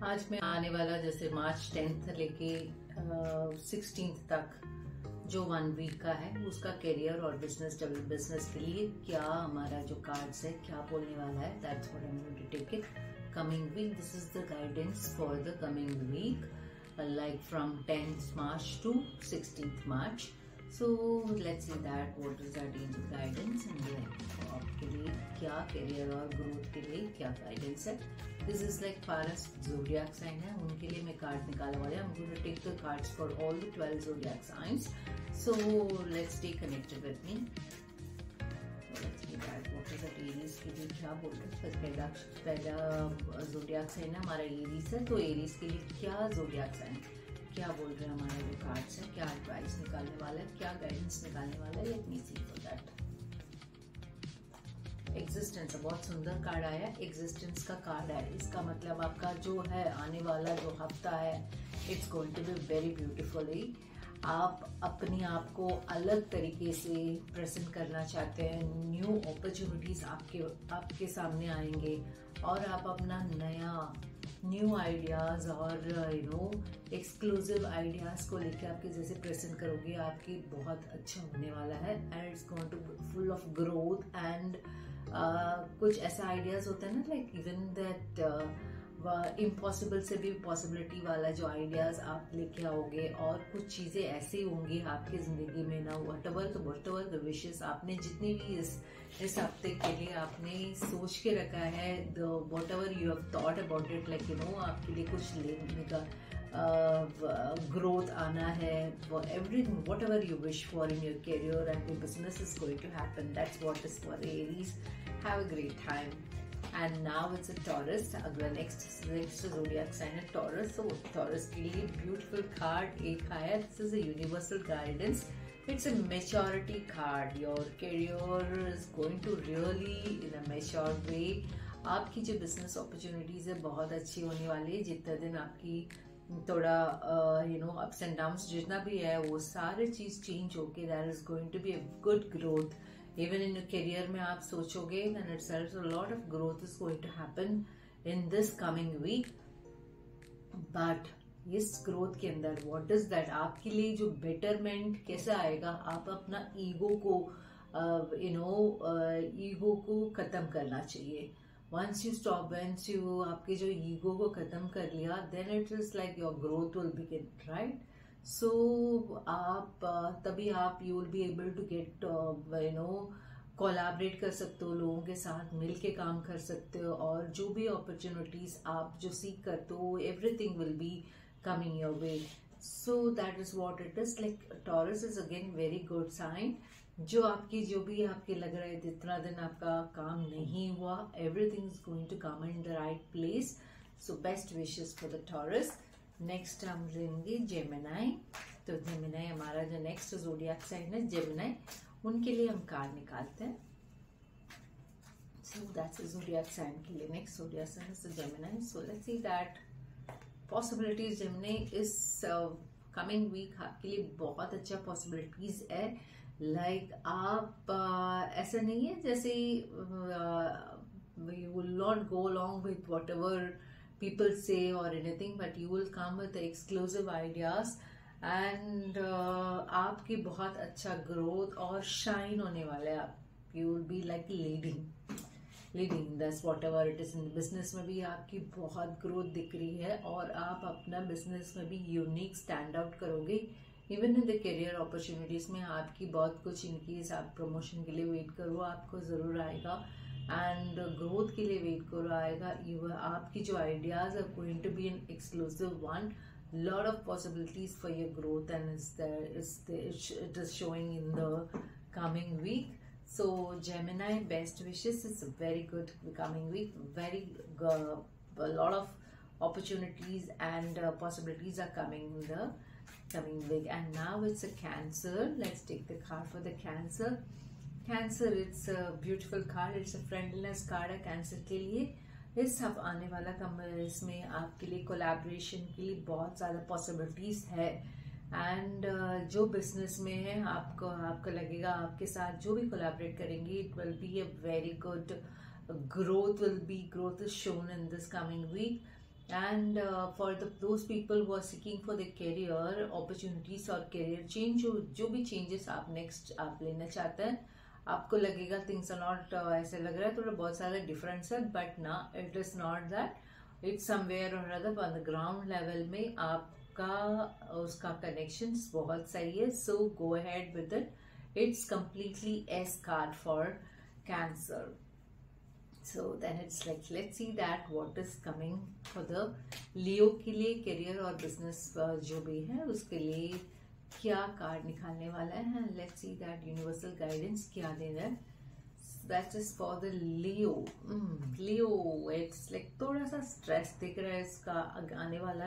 आज मैं आने वाला जैसे मार्च 10th लेके 16th तक जो 1 वीक का है उसका करियर और बिजनेस के लिए क्या हमारा जो कार्ड्स है क्या बोलने वाला है, that's what I am going to take it coming week. This is the guidance for the coming week, like from 10th March to 16th March. So let's see that what is that angel guidance and आपके लिए क्या career और growth के लिए क्या guidance है. This is like पारस zodiac sign है, उनके लिए मैं कार्ड निकालने वाले. I'm going to take the cards for all the 12 zodiac signs. So let's stay connected with me. What is that Aries के लिए क्या बोल रहे हैं. पहला जोडियाक साइन है हमारा एरीज है, तो एरीज के लिए क्या जोडियाक साइन क्या बोल रहे हैं हमारे जो कार्ड्स है, क्या एडवाइस निकालने वाला है, क्या गाइडेंस निकालने वाला है. Let me see for that. Existence, बहुत सुंदर कार्ड आया. एग्जिस्टेंस का कार्ड है, इसका मतलब आपका जो है आने वाला जो हफ्ता है it's going to be very beautifully. आप अपने आप को अलग तरीके से प्रेजेंट करना चाहते हैं. न्यू अपॉर्चुनिटीज आपके सामने आएंगे और आप अपना नया न्यू आइडियाज और एक्सक्लूसिव आइडियाज को लेकर आपके जैसे प्रेजेंट करोगे. आपकी बहुत अच्छा होने वाला है and it's going to full of growth and कुछ ऐसा आइडियाज होता है ना, लाइक इवन दैट इम्पॉसिबल से भी पॉसिबिलिटी वाला जो आइडियाज आप लेके आओगे. और कुछ चीजें ऐसी होंगी आपकी जिंदगी में ना, व्हाटएवर द विशेस आपने जितनी भी इस हफ्ते के लिए आपने सोच के रखा है, the whatever you have thought about it, like आपके लिए कुछ लेने का ग्रोथ आना है. Everything whatever you wish for in your career and your business is going to happen. That's what is for Aries. Have a great time. And now it's a Taurus. अगला next zodiac sign है Taurus. So Taurus के लिए beautiful card एक आया. This is a universal guidance. It's a maturity card. Your career is going to really in a mature way. आपकी जो business opportunities है बहुत अच्छी होने वाली है. जितना दिन आपकी थोड़ा ups and downs जितना भी है वो सारे चीज चेंज होके there is going to be a good growth. Even in your career में आप सोचोगे then itself a lot of growth is going to happen in this coming week. But इस growth के अंदर what is that आपके लिए जो betterment कैसे आएगा, आप अपना ईगो को ईगो को खत्म करना चाहिए. once you आपके जो ईगो को खत्म कर लिया then it is like your growth will begin, right? So आप तभी आप you will be able to get collaborate कर सकते हो, लोगों के साथ मिल के काम कर सकते हो. और जो भी अपॉर्चुनिटीज आप जो सीख करते हो everything will be coming your way. So that is what it is. Like Taurus is again very good sign. जो भी आपके लग रहा है जितना दिन आपका काम नहीं हुआ, everything is going to come in the right place. So best wishes for the Taurus. Next हम लेंगे जेमिनाई. तो जेमिनाई हमारा जो नेक्स्ट ज़ोडिएक साइन है जेमिनाई, उनके लिए हम कार्ड निकालते हैं. सो दैट्स ज़ोडिएक साइन के लिए next zodiac sign is Gemini. So let's see that possibilities Gemini इस कमिंग वीक आपके लिए बहुत अच्छा पॉसिबिलिटीज है. लाइक आप ऐसा नहीं है जैसे you will not go along with whatever people say or anything, but you will come with the exclusive ideas and आपकी बहुत अच्छा ग्रोथ और शाइन होने वाला है. आप you will be like leading this whatever it is in business में भी आपकी बहुत ग्रोथ दिख रही है और आप अपना बिजनेस में भी यूनिक स्टैंड आउट करोगे. Even in the career opportunities में आपकी बहुत कुछ इनकेस आप प्रमोशन के लिए वेट करो आपको जरूर आएगा एंड ग्रोथ के लिए वेट करो आएगा. आपकी जो ideas are going to be an exclusive one. Lot of possibilities for your growth and it is showing in the coming week. So Gemini best wishes. It's a very good coming week. Very lot of opportunities and possibilities are coming in the coming week. And now it's a Cancer. Let's take the card for the Cancer. Cancer, it's a beautiful card. It's a friendliness card है Cancer के लिए. इस सब आने वाला इसमें आपके लिए कोलैबोरेशन के लिए बहुत ज़्यादा पॉसिबिलिटीज है. एंड जो बिजनेस में है आपको लगेगा आपके साथ जो भी कोलैबोरेट करेंगे it will be a very good growth. Growth is shown in this coming week. And for those people who are seeking for the career opportunities और करियर चेंज, जो भी चेंजेस आप नेक्स्ट आप लेना चाहते हैं, आपको लगेगा थिंग्स आर नॉट, ऐसे लग रहा है थोड़ा बहुत सारा डिफरेंस है, बट ना, it is not that, it's somewhere और other on the ground level में आपका उसका कनेक्शन बहुत सही है. So go ahead with it. It's completely ace card for Cancer. So then it's like, let's see that what is coming for the Leo के लिए career और business जो भी है उसके लिए क्या कार्ड निकालने वाला है. Let's see that universal guidance क्या दे रहा है. That is for the Leo. Leo, it's like थोड़ा सा स्ट्रेस दिख रहा है इसका आने वाला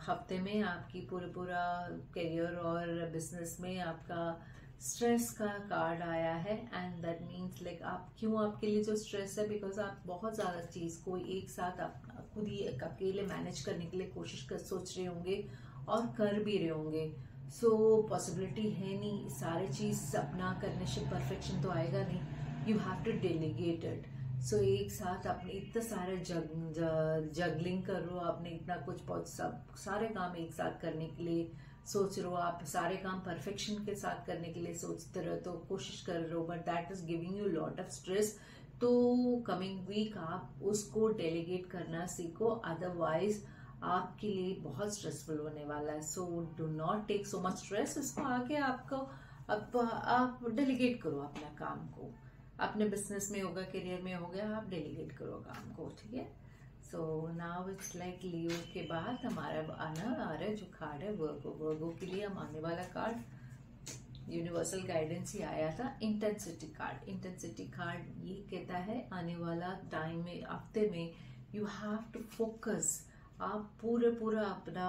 हफ्ते में. आपकी पूरा करियर और बिजनेस में आपका स्ट्रेस का कार्ड आया है. एंड दैट मीन्स लाइक आप क्यों, आपके लिए जो स्ट्रेस है बिकॉज आप बहुत ज़्यादा चीज़ को एक साथ आप खुद ही अकेले मैनेज करने के लिए सोच रहे होंगे और कर भी रहे होंगे. सो पॉसिबिलिटी है नहीं सारे चीज़ अपना करने से परफेक्शन तो आएगा नहीं. You have to delegate it. So एक साथ आपने इतना सारे जगलिंग कर रहे हो, आपने इतना कुछ बहुत सब सारे काम एक साथ करने के लिए सोच रहे हो, आप सारे काम परफेक्शन के साथ करने के लिए सोचते रहो, तो कोशिश कर रहे हो, but that is giving you lot of stress. तो कमिंग वीक आप उसको डेलीगेट करना सीखो, अदरवाइज आपके लिए बहुत स्ट्रेसफुल होने वाला है. So do not take so much stress. इसको आके आपको आप डेलीगेट करो अपना काम को. अपने बिजनेस में होगा, करियर में हो गया, आप डेलीगेट करो काम को, ठीक है. सो नाउ इट्स लाइक लियो के बाद हमारा आना आ रहा है जो कार्ड है वर्गो. वर्गो के लिए हम आने वाला कार्ड यूनिवर्सल गाइडेंस ही आया था, इंटेंसिटी कार्ड. इंटेंसिटी कार्ड ये कहता है आने वाला टाइम में, हफ्ते में यू हैव टू फोकस. आप पूरा अपना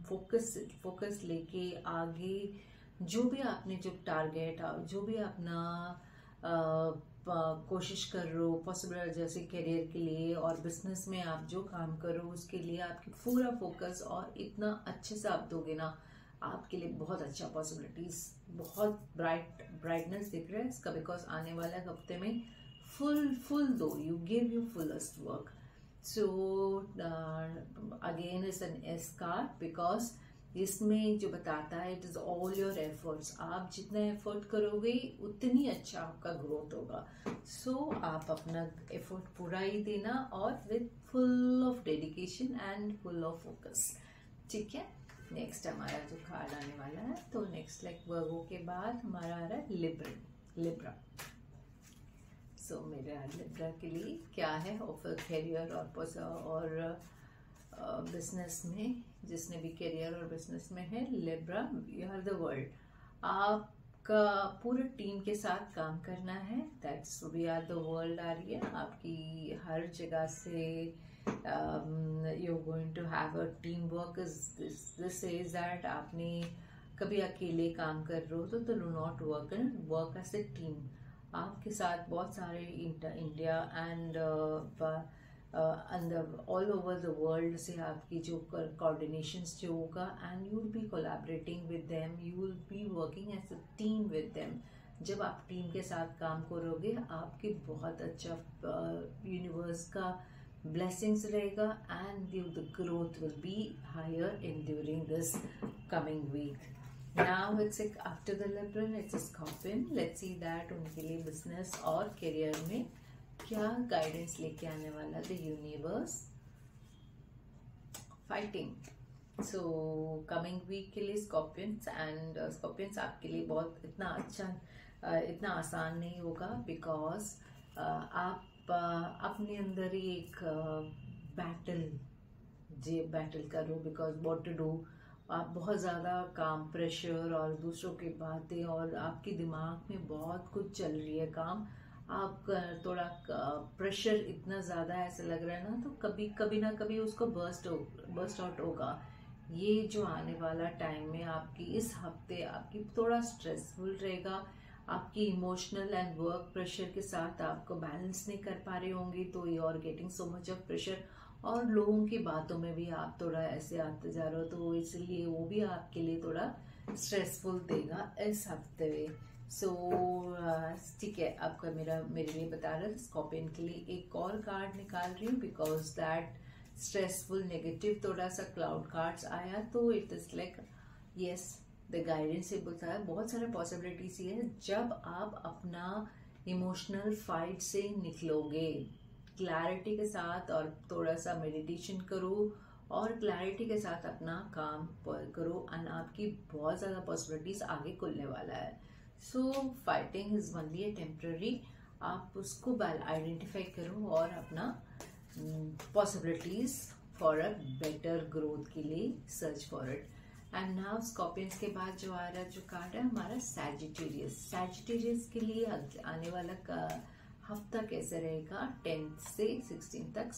फोकस लेके आगे जो भी आपने जो टारगेट, जो भी अपना कोशिश कर रहे हो पॉसिबल, जैसे करियर के लिए और बिजनेस में आप जो काम करो उसके लिए आपकी पूरा फोकस और इतना अच्छे से आप दोगे ना, आपके लिए बहुत अच्छा पॉसिबिलिटीज, बहुत ब्राइटनेस दिख रहा है इसका. बिकॉज आने वाले हफ्ते में फुल दो, you give you fullest work. So again is an S card because इसमें जो बताता है it is all your efforts. आप जितना एफर्ट करोगे उतनी अच्छा आपका ग्रोथ होगा. सो आप अपना एफर्ट पूरा ही देना और with full of dedication and full of focus, ठीक है. नेक्स्ट हमारा जो कार्ड आने वाला है, तो नेक्स्ट लाइक वर्गो के बाद हमारा आ रहा है लिब्रा. सो मेरा लिब्रा के लिए क्या है ऑफर करियर और बिजनेस में, जिसने भी करियर और बिजनेस में है. Libra, you are the world. आपका पूरे टीम के साथ काम करना है. That's we are the world आ रही है आपकी हर जगह से. You are going to have a team work. This is that आपने कभी अकेले काम कर रहे हो तो do not work as a team. आपके साथ बहुत सारे India and all over the world से आपकी जो कोऑर्डिनेशन जो होगा, and you will be collaborating with them, you will be working as a team with them. जब आप टीम के साथ काम करोगे आपके बहुत अच्छा यूनिवर्स का ब्लेसिंग्स रहेगा and the growth will be higher in during this coming week. Now it's after the Libra it's Scorpion. Let's see that उनके लिए बिजनेस और करियर में क्या गाइडेंस लेके आने वाला the universe. Fighting. So coming week के लिए स्कॉर्पियंस एंड स्कॉर्पियंस आपके लिए बहुत इतना अच्छा इतना आसान नहीं होगा. बिकॉज आप अपने अंदर ही एक बैटल करो. बिकॉज व्हाट टू डू, आप बहुत ज़्यादा काम प्रेशर और दूसरों की बातें और आपके दिमाग में बहुत कुछ चल रही है काम. आप थोड़ा प्रेशर इतना ज़्यादा ऐसा लग रहा है ना, तो कभी ना कभी उसको बर्स्ट आउट होगा. ये जो आने वाला टाइम में आपकी इस हफ्ते आपकी थोड़ा स्ट्रेसफुल रहेगा. आपकी इमोशनल एंड वर्क प्रेशर के साथ आपको बैलेंस नहीं कर पा रहे होंगे, तो you are getting so much of pressure. और लोगों की बातों में भी आप थोड़ा ऐसे आते जा रहे हो, तो इसलिए वो भी आपके लिए थोड़ा स्ट्रेसफुल देगा इस हफ्ते में. सो ठीक है, आपका मेरे लिए बता रहा था। स्कॉर्पियन के लिए एक और कार्ड निकाल रही हूँ बिकॉज दैट स्ट्रेसफुल नेगेटिव थोड़ा सा क्लाउड कार्ड्स आया, तो it is like yes the guidance. ये बोलता है बहुत सारे पॉसिबिलिटीज ये है, जब आप अपना इमोशनल फाइट से निकलोगे क्लैरिटी के साथ और थोड़ा सा मेडिटेशन करो और क्लैरिटी के साथ अपना काम करो, एंड आपकी बहुत ज़्यादा पॉसिबिलिटीज आगे खुलने वाला है। So fighting is only a temporary, आप उसको आइडेंटिफाई करो और अपना possibilities for a better growth के लिए search for it. And now Scorpions के बाद जो आ रहा जो कार्ड है हमारा सैजिटेरियस। सैजिटेरियस के लिए आने वाला हफ्ता कैसे रहेगा 10 से 16 तक।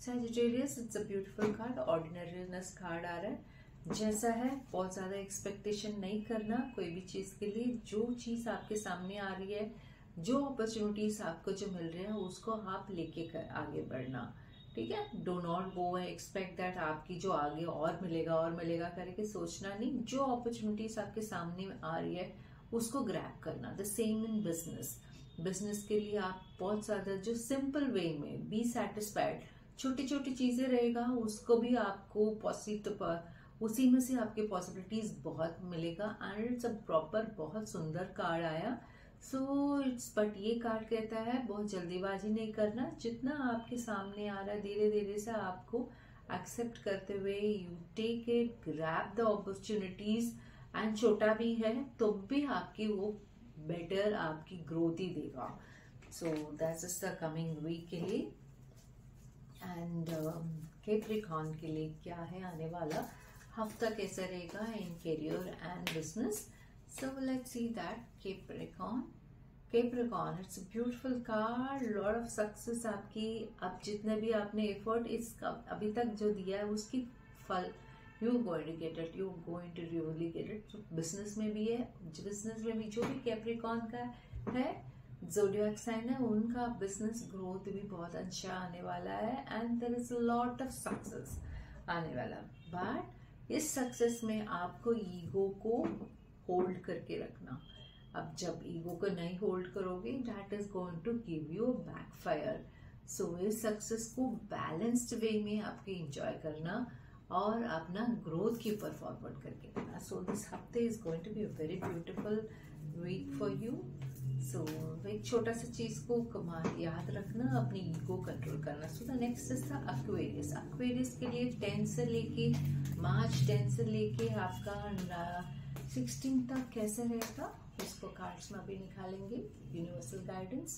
Sagittarius it's a beautiful card, ordinariness card आ रहा है। जैसा है बहुत ज्यादा एक्सपेक्टेशन नहीं करना कोई भी चीज के लिए। जो चीज आपके सामने आ रही है, जो अपॉर्चुनिटीज आपको जो मिल रहे हैं उसको आप लेके आगे बढ़ना, ठीक है। Do not go expect that आपकी जो आगे और मिलेगा करके सोचना नहीं। जो अपॉर्चुनिटीज आपके सामने आ रही है उसको ग्रैब करना। द सेम इन बिजनेस के लिए आप बहुत ज्यादा जो सिंपल वे में बी सेटिस्फाइड, छोटी छोटी चीजें रहेगा उसको भी आपको पॉसिटिव, उसी में से आपके पॉसिबिलिटीज बहुत मिलेगा। एंड इट्स अ प्रॉपर बहुत सुंदर कार्ड आया। सो इट्स बट ये कार्ड कहता है बहुत जल्दीबाजी नहीं करना, जितना आपके सामने आ रहा है धीरे धीरे से आपको एक्सेप्ट करते हुए you take it, grab the opportunities, and छोटा भी है तो भी आपकी वो बेटर आपकी ग्रोथ ही देगा। So that's is the coming week के लिए। एंड कैप्रिकॉर्न के लिए क्या है आने वाला हफ्ता कैसा रहेगा in career and business. So let's see that Capricorn, it's a beautiful card, lot of success आपकी। अब जितने भी आपने एफर्ट अभी तक जो दिया है उसकी फल you going to get it, you going to really get it। तो बिजनेस में भी है, बिजनेस में भी जो भी कैप्रिकॉर्न का है ज़ोडिएक साइन है उनका बिजनेस ग्रोथ भी बहुत अच्छा आने वाला है। And there is a lot of success आने वाला, बट इस सक्सेस में आपको ईगो को होल्ड करके रखना। अब जब ईगो को नहीं होल्ड करोगे that is going to give you backfire. So इस सक्सेस को बैलेंस्ड वे में आपके एंजॉय करना और अपना ग्रोथ के ऊपर फॉरवर्ड करके रखना। सो दिस हफ्ते is going to be a very beautiful week for you. So एक छोटा सा चीज को याद रखना, अपनी ईगो कंट्रोल करना। So the next is the Aquarius. Aquarius के लिए 10 से लेके मार्च 10 से लेके आपका 16 तक कैसे रहेगा उसको कार्ड्स में अभी निकालेंगे। यूनिवर्सल गाइडेंस,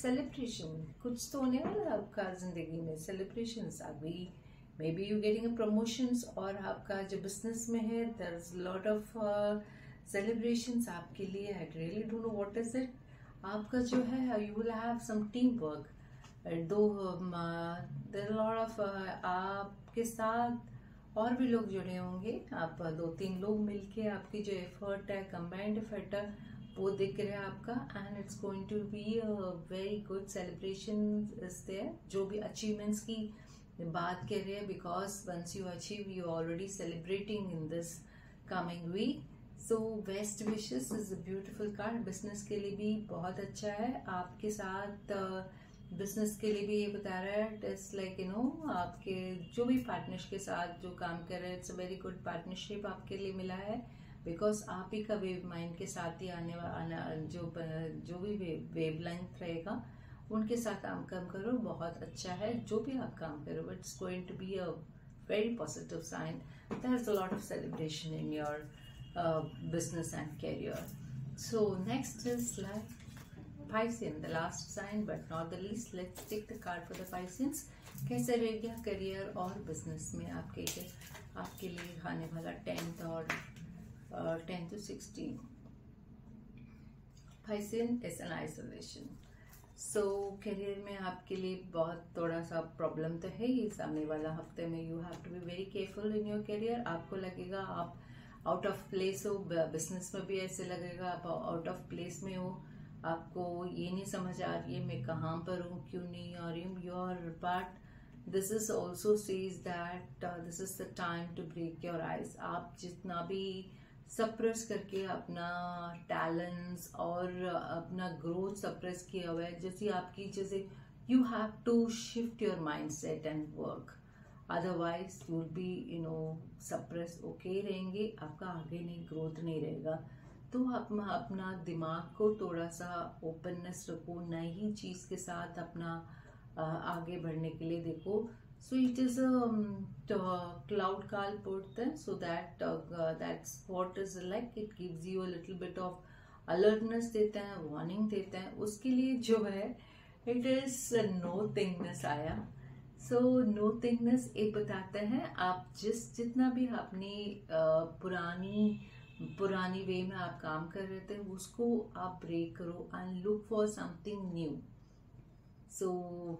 सेलिब्रेशन कुछ तो होने वाला है आपका जिंदगी में। सेलिब्रेशंस अभी may be you getting a promotions, और आपका जो बिजनेस में है there is lot of celebrations आपके लिए। I really don't know what is it. आपका जो है you will have some team work, though there lot of आपके साथ और भी लोग जुड़े होंगे। आप 2-3 लोग मिलके आपकी जो एफर्ट है कंबाइंड एफर्ट है वो दिख रहा है आपका। And it's going to be a very good celebration is there. जो भी अचीवमेंट्स की बात कर रहे हैं, because once you achieve you already celebrating in this coming week. So best wishes is a beautiful card. Business के लिए भी बहुत अच्छा है। आपके साथ बिजनेस के लिए भी ये बता रहा है it is like you know आपके जो भी पार्टनर्स के साथ जो काम कर रहे हैं it's a very good partnership आपके लिए मिला है। बिकॉज आप ही का वेव माइंड के साथ ही आने वाला जो भी वेव लेंथ रहेगा उनके साथ आप काम करो, बहुत अच्छा है। जो भी आप काम करो it's going to be a very positive sign. There is a lot of celebration in your business and career. So next is like Piscean, the last sign but not the least. Let's take the card for the Pisceans. कैसे रहेगा career और business में आपके लिए आने वाला 10th और 10 to 16। Piscean is an isolation. So career में आपके लिए बहुत थोड़ा सा प्रॉब्लम तो है ही आने वाला हफ्ते में। You have to be very careful in your career. आपको लगेगा आप आउट ऑफ प्लेस हो, बिजनेस में भी ऐसे लगेगा आप आउट ऑफ प्लेस में हो, आपको ये नहीं समझ आ रही है मैं कहाँ पर हूँ, क्यों नहीं आ रही हूँ। Your but this is also says that this is the time to break your eyes. आप जितना भी सप्रेस करके अपना टैलेंट्स और अपना ग्रोथ सप्रेस किया हुआ है, जैसे you have to shift your mindset and work, otherwise you will be suppress okay रहेंगे, आपका आगे नहीं ग्रोथ नहीं रहेगा। तो आप अपना दिमाग को थोड़ा सा ओपननेस रखो, नई चीज के साथ अपना आगे बढ़ने के लिए देखो। So it is a cloud call put so that that's what is like, it gives you a little bit of alertness देता है, warning देता है। उसके लिए जो है it is nothingness आया। So nothingness एक बताता है आप जितना भी अपनी पुरानी वे में आप काम कर रहे थे उसको आप ब्रेक करो and look for something new. So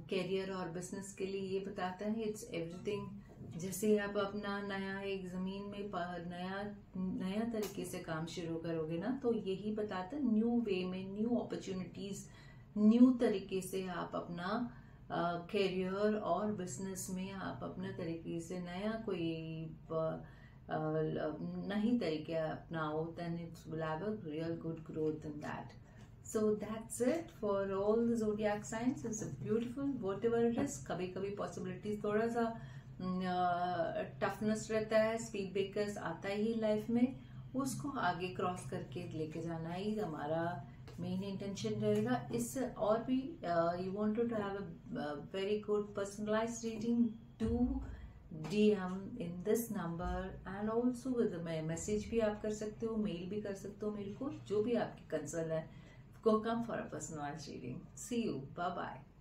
career और बिजनेस के लिए ये बताता है इट्स एवरीथिंग। जैसे आप अपना नया एक जमीन में नया तरीके से काम शुरू करोगे ना, तो यही बताता है न्यू वे में, न्यू अपॉर्चुनिटीज, न्यू तरीके से आप अपना कैरियर और बिजनेस में आप अपना तरीके से नया कोई नई तरीके अपनाओ, then it's will have a real good growth in that. So that's it for all the zodiac signs. It's a beautiful whatever it is. कभी कभी possibilities थोड़ा सा टफनेस रहता है, स्पीड ब्रेकर्स आता ही लाइफ में, उसको आगे क्रॉस करके लेके जाना ही हमारा मेन इंटेंशन रहेगा। इससे और भी you want to have a very good personalised reading, do DM in this number and also with the message भी आप कर सकते हो, मेल भी कर सकते हो मेरे को, जो भी आपकी कंसर्न है। Go come for a personalized reading. See you. Bye-bye.